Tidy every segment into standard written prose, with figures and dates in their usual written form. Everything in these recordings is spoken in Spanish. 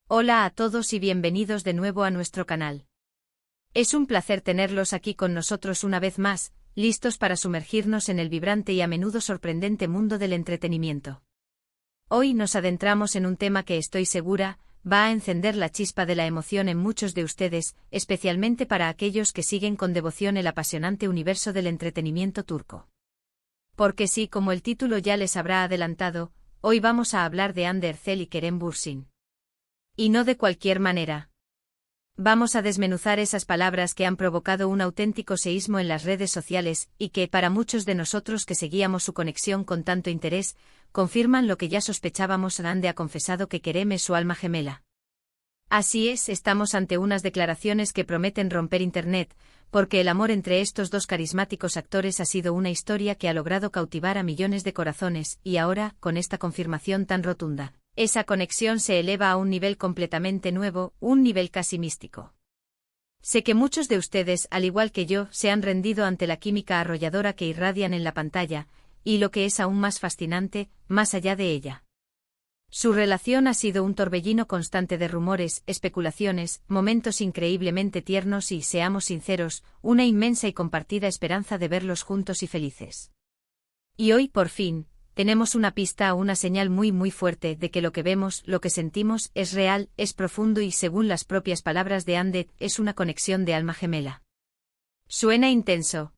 Hola a todos y bienvenidos de nuevo a nuestro canal. Es un placer tenerlos aquí con nosotros una vez más, listos para sumergirnos en el vibrante y a menudo sorprendente mundo del entretenimiento. Hoy nos adentramos en un tema que estoy segura va a encender la chispa de la emoción en muchos de ustedes, especialmente para aquellos que siguen con devoción el apasionante universo del entretenimiento turco. Porque sí, como el título ya les habrá adelantado, hoy vamos a hablar de Hande Erçel y Kerem Bürsin. Y no de cualquier manera. Vamos a desmenuzar esas palabras que han provocado un auténtico seísmo en las redes sociales y que, para muchos de nosotros que seguíamos su conexión con tanto interés, confirman lo que ya sospechábamos. Hande ha confesado que Kerem es su alma gemela. Así es, estamos ante unas declaraciones que prometen romper Internet, porque el amor entre estos dos carismáticos actores ha sido una historia que ha logrado cautivar a millones de corazones, y ahora, con esta confirmación tan rotunda, esa conexión se eleva a un nivel completamente nuevo, un nivel casi místico. Sé que muchos de ustedes, al igual que yo, se han rendido ante la química arrolladora que irradian en la pantalla, y lo que es aún más fascinante, más allá de ella. Su relación ha sido un torbellino constante de rumores, especulaciones, momentos increíblemente tiernos y, seamos sinceros, una inmensa y compartida esperanza de verlos juntos y felices. Y hoy, por fin, tenemos una pista o una señal muy fuerte de que lo que vemos, lo que sentimos, es real, es profundo y, según las propias palabras de Hande, es una conexión de alma gemela. ¿Suena intenso?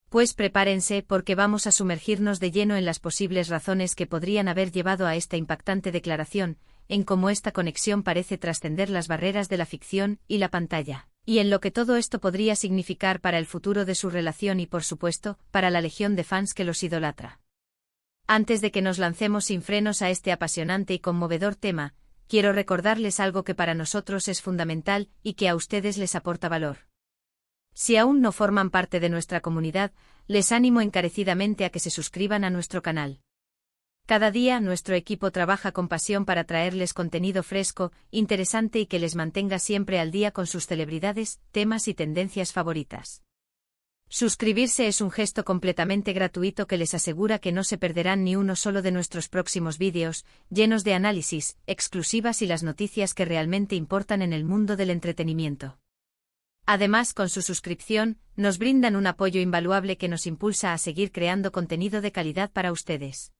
Pues prepárense porque vamos a sumergirnos de lleno en las posibles razones que podrían haber llevado a esta impactante declaración, en cómo esta conexión parece trascender las barreras de la ficción y la pantalla, y en lo que todo esto podría significar para el futuro de su relación y, por supuesto, para la legión de fans que los idolatra. Antes de que nos lancemos sin frenos a este apasionante y conmovedor tema, quiero recordarles algo que para nosotros es fundamental y que a ustedes les aporta valor. Si aún no forman parte de nuestra comunidad, les animo encarecidamente a que se suscriban a nuestro canal. Cada día nuestro equipo trabaja con pasión para traerles contenido fresco, interesante y que les mantenga siempre al día con sus celebridades, temas y tendencias favoritas. Suscribirse es un gesto completamente gratuito que les asegura que no se perderán ni uno solo de nuestros próximos vídeos, llenos de análisis, exclusivas y las noticias que realmente importan en el mundo del entretenimiento. Además, con su suscripción, nos brindan un apoyo invaluable que nos impulsa a seguir creando contenido de calidad para ustedes.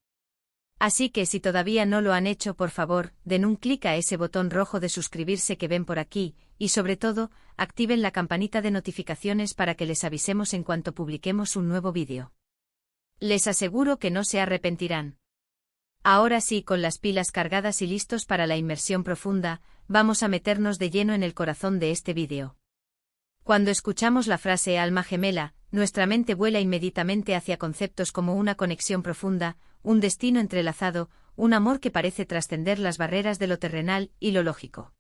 Así que si todavía no lo han hecho, por favor, den un clic a ese botón rojo de suscribirse que ven por aquí, y sobre todo, activen la campanita de notificaciones para que les avisemos en cuanto publiquemos un nuevo vídeo. Les aseguro que no se arrepentirán. Ahora sí, con las pilas cargadas y listos para la inmersión profunda, vamos a meternos de lleno en el corazón de este vídeo. Cuando escuchamos la frase alma gemela, nuestra mente vuela inmediatamente hacia conceptos como una conexión profunda, un destino entrelazado, un amor que parece trascender las barreras de lo terrenal y lo lógico.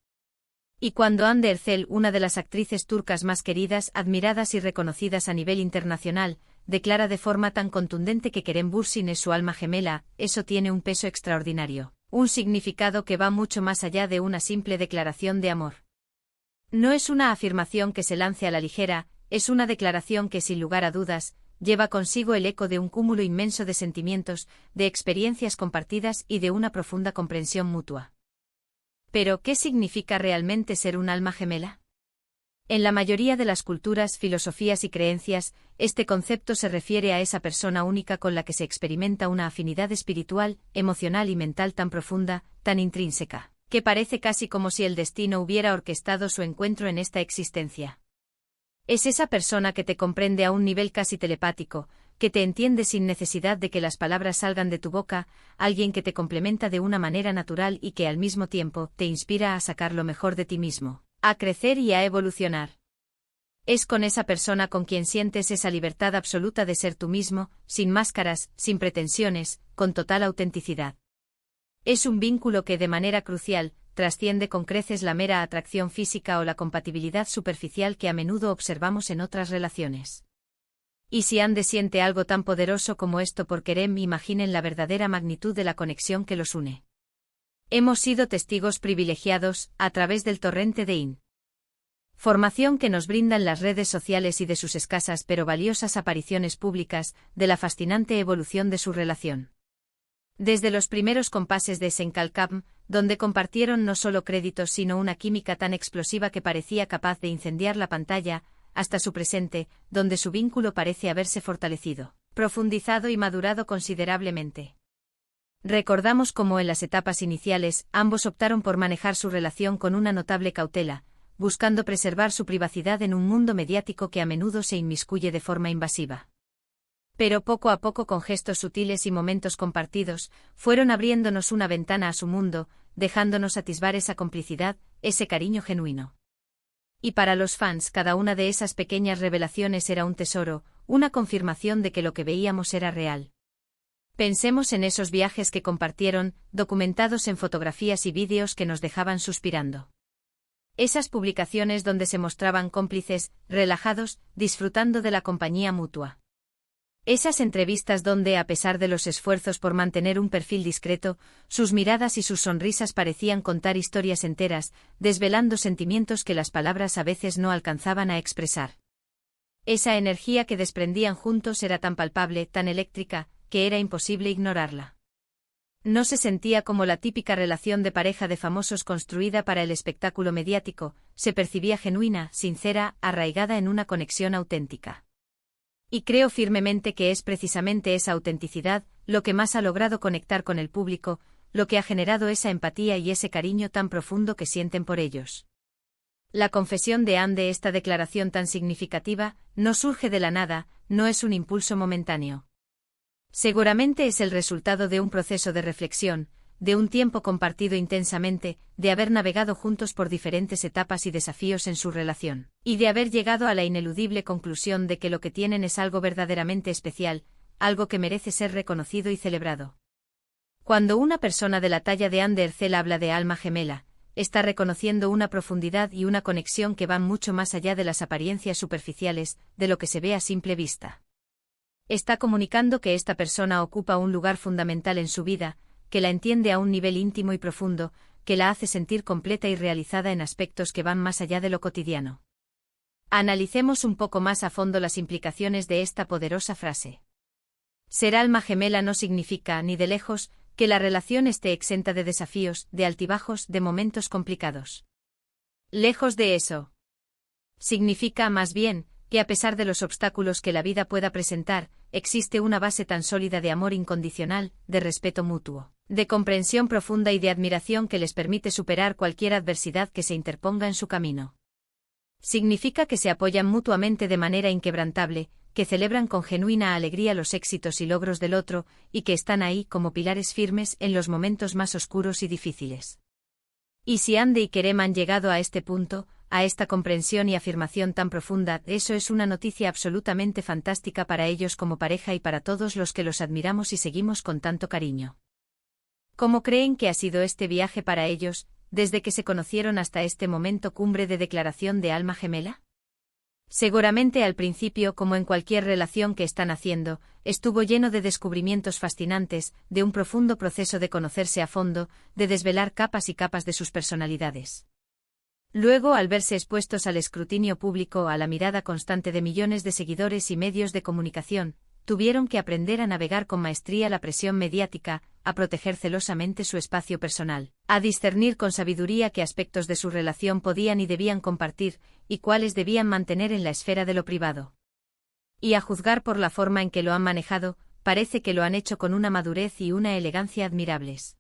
Y cuando Hande Erçel, una de las actrices turcas más queridas, admiradas y reconocidas a nivel internacional, declara de forma tan contundente que Kerem Bürsin es su alma gemela, eso tiene un peso extraordinario, un significado que va mucho más allá de una simple declaración de amor. No es una afirmación que se lance a la ligera, es una declaración que, sin lugar a dudas, lleva consigo el eco de un cúmulo inmenso de sentimientos, de experiencias compartidas y de una profunda comprensión mutua. Pero, ¿qué significa realmente ser un alma gemela? En la mayoría de las culturas, filosofías y creencias, este concepto se refiere a esa persona única con la que se experimenta una afinidad espiritual, emocional y mental tan profunda, tan intrínseca, que parece casi como si el destino hubiera orquestado su encuentro en esta existencia. Es esa persona que te comprende a un nivel casi telepático, que te entiende sin necesidad de que las palabras salgan de tu boca, alguien que te complementa de una manera natural y que al mismo tiempo te inspira a sacar lo mejor de ti mismo, a crecer y a evolucionar. Es con esa persona con quien sientes esa libertad absoluta de ser tú mismo, sin máscaras, sin pretensiones, con total autenticidad. Es un vínculo que de manera crucial, trasciende con creces la mera atracción física o la compatibilidad superficial que a menudo observamos en otras relaciones. Y si Hande siente algo tan poderoso como esto por Kerem, imaginen la verdadera magnitud de la conexión que los une. Hemos sido testigos privilegiados, a través del torrente de información que nos brindan las redes sociales y de sus escasas pero valiosas apariciones públicas, de la fascinante evolución de su relación. Desde los primeros compases de Senkalkam, donde compartieron no solo créditos sino una química tan explosiva que parecía capaz de incendiar la pantalla, hasta su presente, donde su vínculo parece haberse fortalecido, profundizado y madurado considerablemente. Recordamos cómo en las etapas iniciales ambos optaron por manejar su relación con una notable cautela, buscando preservar su privacidad en un mundo mediático que a menudo se inmiscuye de forma invasiva. Pero poco a poco, con gestos sutiles y momentos compartidos, fueron abriéndonos una ventana a su mundo, dejándonos atisbar esa complicidad, ese cariño genuino. Y para los fans, cada una de esas pequeñas revelaciones era un tesoro, una confirmación de que lo que veíamos era real. Pensemos en esos viajes que compartieron, documentados en fotografías y vídeos que nos dejaban suspirando. Esas publicaciones donde se mostraban cómplices, relajados, disfrutando de la compañía mutua. Esas entrevistas donde, a pesar de los esfuerzos por mantener un perfil discreto, sus miradas y sus sonrisas parecían contar historias enteras, desvelando sentimientos que las palabras a veces no alcanzaban a expresar. Esa energía que desprendían juntos era tan palpable, tan eléctrica, que era imposible ignorarla. No se sentía como la típica relación de pareja de famosos construida para el espectáculo mediático, se percibía genuina, sincera, arraigada en una conexión auténtica. Y creo firmemente que es precisamente esa autenticidad lo que más ha logrado conectar con el público, lo que ha generado esa empatía y ese cariño tan profundo que sienten por ellos. La confesión de Anne, de esta declaración tan significativa, no surge de la nada, no es un impulso momentáneo. Seguramente es el resultado de un proceso de reflexión, de un tiempo compartido intensamente, de haber navegado juntos por diferentes etapas y desafíos en su relación, y de haber llegado a la ineludible conclusión de que lo que tienen es algo verdaderamente especial, algo que merece ser reconocido y celebrado. Cuando una persona de la talla de Anne Derzel habla de alma gemela, está reconociendo una profundidad y una conexión que van mucho más allá de las apariencias superficiales, de lo que se ve a simple vista. Está comunicando que esta persona ocupa un lugar fundamental en su vida, que la entiende a un nivel íntimo y profundo, que la hace sentir completa y realizada en aspectos que van más allá de lo cotidiano. Analicemos un poco más a fondo las implicaciones de esta poderosa frase. Ser alma gemela no significa, ni de lejos, que la relación esté exenta de desafíos, de altibajos, de momentos complicados. Lejos de eso. Significa, más bien, que a pesar de los obstáculos que la vida pueda presentar, existe una base tan sólida de amor incondicional, de respeto mutuo, de comprensión profunda y de admiración que les permite superar cualquier adversidad que se interponga en su camino. Significa que se apoyan mutuamente de manera inquebrantable, que celebran con genuina alegría los éxitos y logros del otro, y que están ahí como pilares firmes en los momentos más oscuros y difíciles. Y si Anne y Kerem han llegado a este punto, a esta comprensión y afirmación tan profunda, eso es una noticia absolutamente fantástica para ellos como pareja y para todos los que los admiramos y seguimos con tanto cariño. ¿Cómo creen que ha sido este viaje para ellos, desde que se conocieron hasta este momento cumbre de declaración de alma gemela? Seguramente al principio, como en cualquier relación que están haciendo, estuvo lleno de descubrimientos fascinantes, de un profundo proceso de conocerse a fondo, de desvelar capas y capas de sus personalidades. Luego, al verse expuestos al escrutinio público, a la mirada constante de millones de seguidores y medios de comunicación, tuvieron que aprender a navegar con maestría la presión mediática, a proteger celosamente su espacio personal, a discernir con sabiduría qué aspectos de su relación podían y debían compartir, y cuáles debían mantener en la esfera de lo privado. Y a juzgar por la forma en que lo han manejado, parece que lo han hecho con una madurez y una elegancia admirables.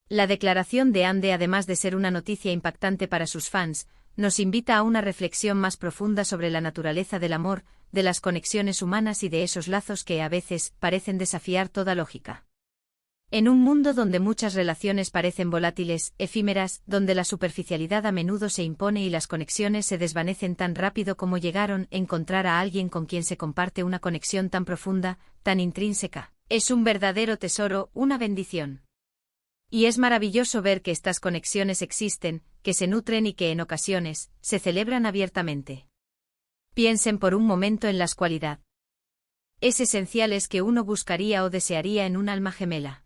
La declaración de Anne, además de ser una noticia impactante para sus fans, nos invita a una reflexión más profunda sobre la naturaleza del amor, de las conexiones humanas y de esos lazos que a veces parecen desafiar toda lógica. En un mundo donde muchas relaciones parecen volátiles, efímeras, donde la superficialidad a menudo se impone y las conexiones se desvanecen tan rápido como llegaron, encontrar a alguien con quien se comparte una conexión tan profunda, tan intrínseca, es un verdadero tesoro, una bendición. Y es maravilloso ver que estas conexiones existen, que se nutren y que en ocasiones se celebran abiertamente. Piensen por un momento en las cualidades esenciales que uno buscaría o desearía en un alma gemela.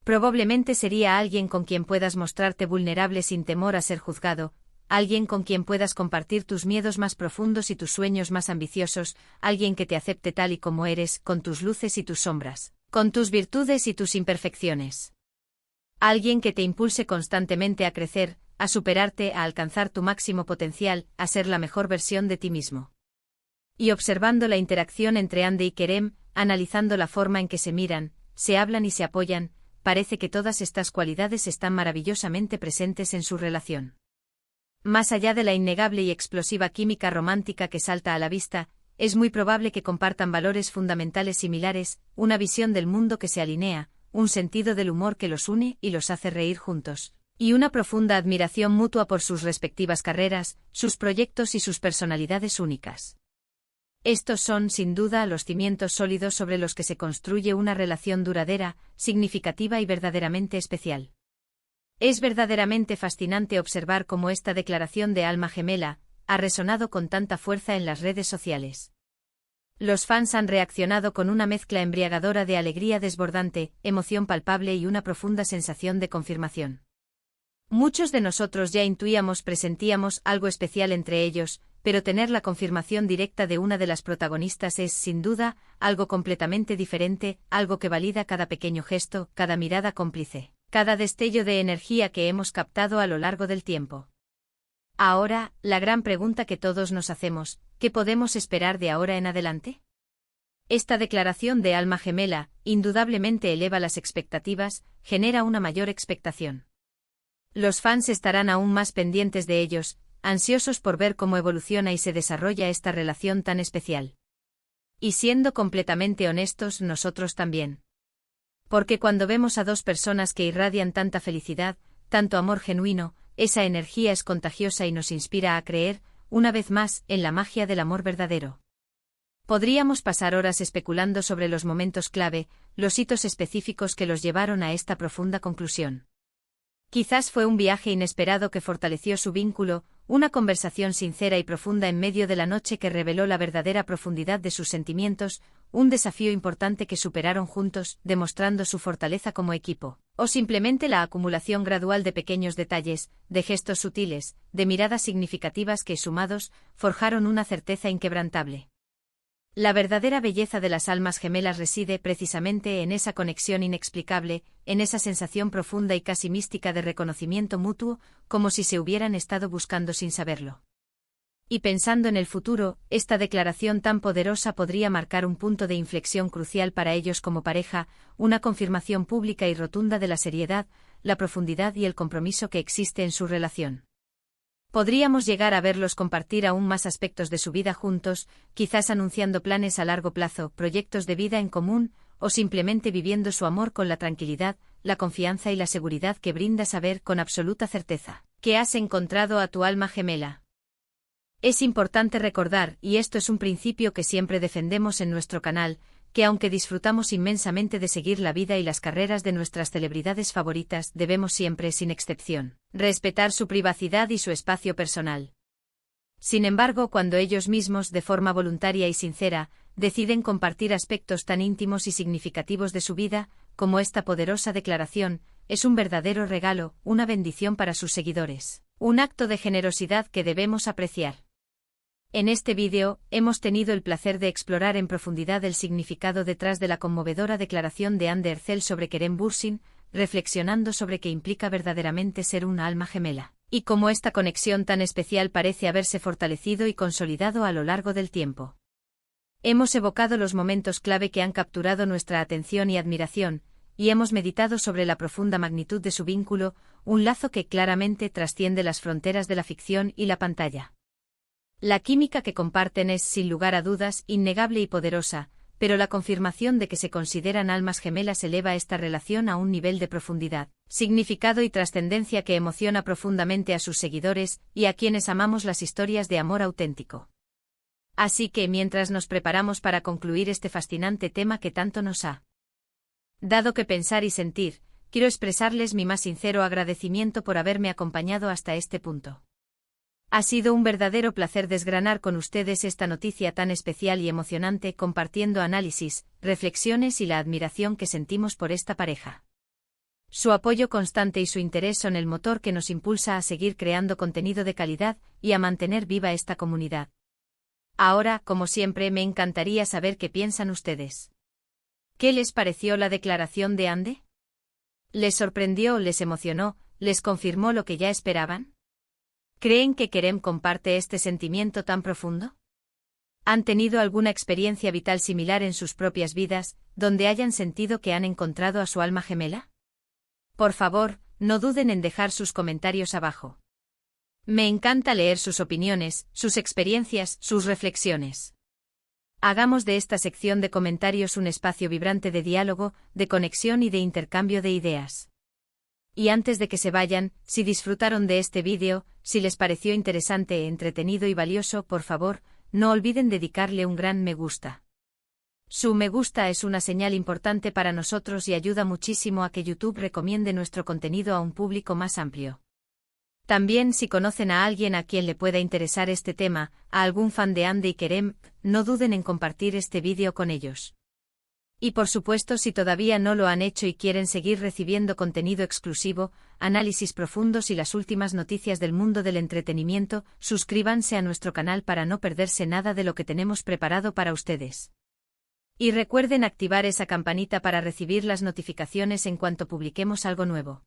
Probablemente sería alguien con quien puedas mostrarte vulnerable sin temor a ser juzgado, alguien con quien puedas compartir tus miedos más profundos y tus sueños más ambiciosos, alguien que te acepte tal y como eres, con tus luces y tus sombras, con tus virtudes y tus imperfecciones. Alguien que te impulse constantemente a crecer, a superarte, a alcanzar tu máximo potencial, a ser la mejor versión de ti mismo. Y observando la interacción entre Ande y Kerem, analizando la forma en que se miran, se hablan y se apoyan, parece que todas estas cualidades están maravillosamente presentes en su relación. Más allá de la innegable y explosiva química romántica que salta a la vista, es muy probable que compartan valores fundamentales similares, una visión del mundo que se alinea, un sentido del humor que los une y los hace reír juntos, y una profunda admiración mutua por sus respectivas carreras, sus proyectos y sus personalidades únicas. Estos son, sin duda, los cimientos sólidos sobre los que se construye una relación duradera, significativa y verdaderamente especial. Es verdaderamente fascinante observar cómo esta declaración de alma gemela ha resonado con tanta fuerza en las redes sociales. Los fans han reaccionado con una mezcla embriagadora de alegría desbordante, emoción palpable y una profunda sensación de confirmación. Muchos de nosotros ya presentíamos algo especial entre ellos, pero tener la confirmación directa de una de las protagonistas es, sin duda, algo completamente diferente, algo que valida cada pequeño gesto, cada mirada cómplice, cada destello de energía que hemos captado a lo largo del tiempo. Ahora, la gran pregunta que todos nos hacemos, ¿qué podemos esperar de ahora en adelante? Esta declaración de alma gemela, indudablemente eleva las expectativas, genera una mayor expectación. Los fans estarán aún más pendientes de ellos, ansiosos por ver cómo evoluciona y se desarrolla esta relación tan especial. Y siendo completamente honestos, nosotros también. Porque cuando vemos a dos personas que irradian tanta felicidad, tanto amor genuino, esa energía es contagiosa y nos inspira a creer, una vez más, en la magia del amor verdadero. Podríamos pasar horas especulando sobre los momentos clave, los hitos específicos que los llevaron a esta profunda conclusión. Quizás fue un viaje inesperado que fortaleció su vínculo, una conversación sincera y profunda en medio de la noche que reveló la verdadera profundidad de sus sentimientos, un desafío importante que superaron juntos, demostrando su fortaleza como equipo, o simplemente la acumulación gradual de pequeños detalles, de gestos sutiles, de miradas significativas que, sumados, forjaron una certeza inquebrantable. La verdadera belleza de las almas gemelas reside precisamente en esa conexión inexplicable, en esa sensación profunda y casi mística de reconocimiento mutuo, como si se hubieran estado buscando sin saberlo. Y pensando en el futuro, esta declaración tan poderosa podría marcar un punto de inflexión crucial para ellos como pareja, una confirmación pública y rotunda de la seriedad, la profundidad y el compromiso que existe en su relación. Podríamos llegar a verlos compartir aún más aspectos de su vida juntos, quizás anunciando planes a largo plazo, proyectos de vida en común, o simplemente viviendo su amor con la tranquilidad, la confianza y la seguridad que brinda saber con absoluta certeza que has encontrado a tu alma gemela. Es importante recordar, y esto es un principio que siempre defendemos en nuestro canal, que aunque disfrutamos inmensamente de seguir la vida y las carreras de nuestras celebridades favoritas, debemos siempre, sin excepción, respetar su privacidad y su espacio personal. Sin embargo, cuando ellos mismos, de forma voluntaria y sincera, deciden compartir aspectos tan íntimos y significativos de su vida, como esta poderosa declaración, es un verdadero regalo, una bendición para sus seguidores, un acto de generosidad que debemos apreciar. En este vídeo, hemos tenido el placer de explorar en profundidad el significado detrás de la conmovedora declaración de Hande Erçel sobre Kerem Bürsin, reflexionando sobre qué implica verdaderamente ser una alma gemela, y cómo esta conexión tan especial parece haberse fortalecido y consolidado a lo largo del tiempo. Hemos evocado los momentos clave que han capturado nuestra atención y admiración, y hemos meditado sobre la profunda magnitud de su vínculo, un lazo que claramente trasciende las fronteras de la ficción y la pantalla. La química que comparten es, sin lugar a dudas, innegable y poderosa, pero la confirmación de que se consideran almas gemelas eleva esta relación a un nivel de profundidad, significado y trascendencia que emociona profundamente a sus seguidores y a quienes amamos las historias de amor auténtico. Así que, mientras nos preparamos para concluir este fascinante tema que tanto nos ha dado que pensar y sentir, quiero expresarles mi más sincero agradecimiento por haberme acompañado hasta este punto. Ha sido un verdadero placer desgranar con ustedes esta noticia tan especial y emocionante, compartiendo análisis, reflexiones y la admiración que sentimos por esta pareja. Su apoyo constante y su interés son el motor que nos impulsa a seguir creando contenido de calidad y a mantener viva esta comunidad. Ahora, como siempre, me encantaría saber qué piensan ustedes. ¿Qué les pareció la declaración de Hande? ¿Les sorprendió, les emocionó, les confirmó lo que ya esperaban? ¿Creen que Kerem comparte este sentimiento tan profundo? ¿Han tenido alguna experiencia vital similar en sus propias vidas, donde hayan sentido que han encontrado a su alma gemela? Por favor, no duden en dejar sus comentarios abajo. Me encanta leer sus opiniones, sus experiencias, sus reflexiones. Hagamos de esta sección de comentarios un espacio vibrante de diálogo, de conexión y de intercambio de ideas. Y antes de que se vayan, si disfrutaron de este vídeo, si les pareció interesante, entretenido y valioso, por favor, no olviden dedicarle un gran me gusta. Su me gusta es una señal importante para nosotros y ayuda muchísimo a que YouTube recomiende nuestro contenido a un público más amplio. También, si conocen a alguien a quien le pueda interesar este tema, a algún fan de Hande y Kerem, no duden en compartir este vídeo con ellos. Y por supuesto, si todavía no lo han hecho y quieren seguir recibiendo contenido exclusivo, análisis profundos y las últimas noticias del mundo del entretenimiento, suscríbanse a nuestro canal para no perderse nada de lo que tenemos preparado para ustedes. Y recuerden activar esa campanita para recibir las notificaciones en cuanto publiquemos algo nuevo.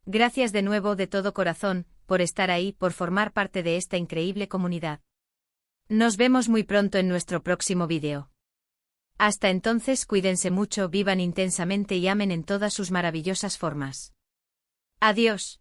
Gracias de nuevo de todo corazón, por estar ahí, por formar parte de esta increíble comunidad. Nos vemos muy pronto en nuestro próximo vídeo. Hasta entonces, cuídense mucho, vivan intensamente y amen en todas sus maravillosas formas. Adiós.